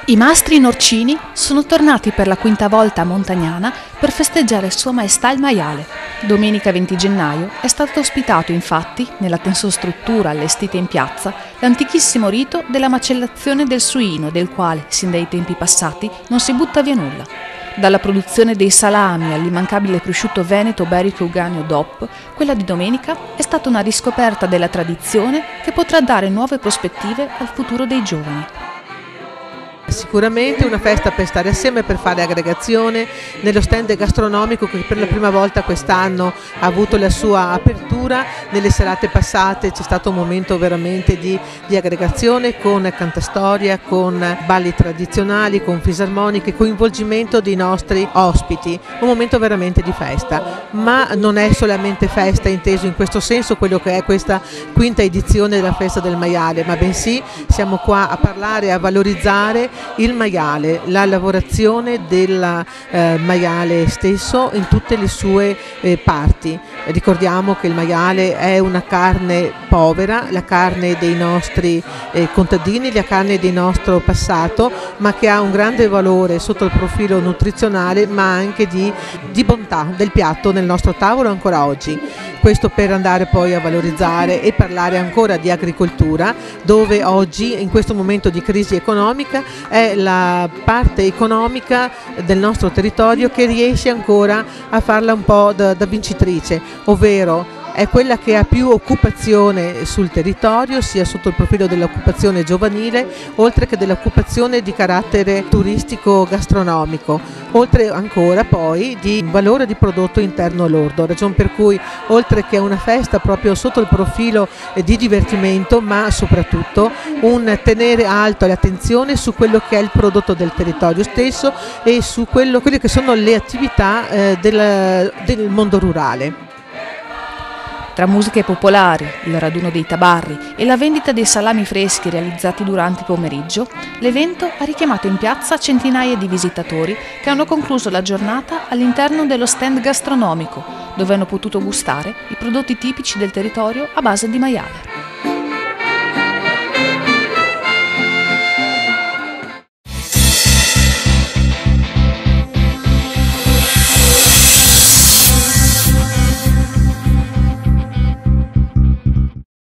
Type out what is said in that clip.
I mastri norcini sono tornati per la quinta volta a Montagnana per festeggiare Sua Maestà il maiale. Domenica 20 gennaio è stato ospitato infatti, nella tensostruttura allestita in piazza, l'antichissimo rito della macellazione del suino, del quale, sin dai tempi passati, non si butta via nulla. Dalla produzione dei salami all'immancabile prosciutto veneto Berico Euganeo DOP, quella di domenica è stata una riscoperta della tradizione che potrà dare nuove prospettive al futuro dei giovani. Sicuramente una festa per stare assieme, per fare aggregazione, nello stand gastronomico che per la prima volta quest'anno ha avuto la sua apertura. Nelle serate passate c'è stato un momento veramente di aggregazione con cantastoria, con balli tradizionali, con fisarmoniche, coinvolgimento dei nostri ospiti, un momento veramente di festa, ma non è solamente festa inteso in questo senso quello che è questa quinta edizione della festa del maiale, ma bensì siamo qua a parlare, a valorizzare il maiale, la lavorazione del maiale stesso in tutte le sue parti. Ricordiamo che il maiale è una carne povera, la carne dei nostri contadini, la carne del nostro passato, ma che ha un grande valore sotto il profilo nutrizionale, ma anche di bontà del piatto nel nostro tavolo ancora oggi. Questo per andare poi a valorizzare e parlare ancora di agricoltura, dove oggi in questo momento di crisi economica è la parte economica del nostro territorio che riesce ancora a farla un po' da vincitrice, ovvero è quella che ha più occupazione sul territorio, sia sotto il profilo dell'occupazione giovanile, oltre che dell'occupazione di carattere turistico gastronomico, oltre ancora poi di valore di prodotto interno lordo, ragion per cui oltre che una festa proprio sotto il profilo di divertimento, ma soprattutto un tenere alto l'attenzione su quello che è il prodotto del territorio stesso e su quelle che sono le attività del mondo rurale. Tra musiche popolari, il raduno dei tabarri e la vendita dei salami freschi realizzati durante il pomeriggio, l'evento ha richiamato in piazza centinaia di visitatori che hanno concluso la giornata all'interno dello stand gastronomico, dove hanno potuto gustare i prodotti tipici del territorio a base di maiale.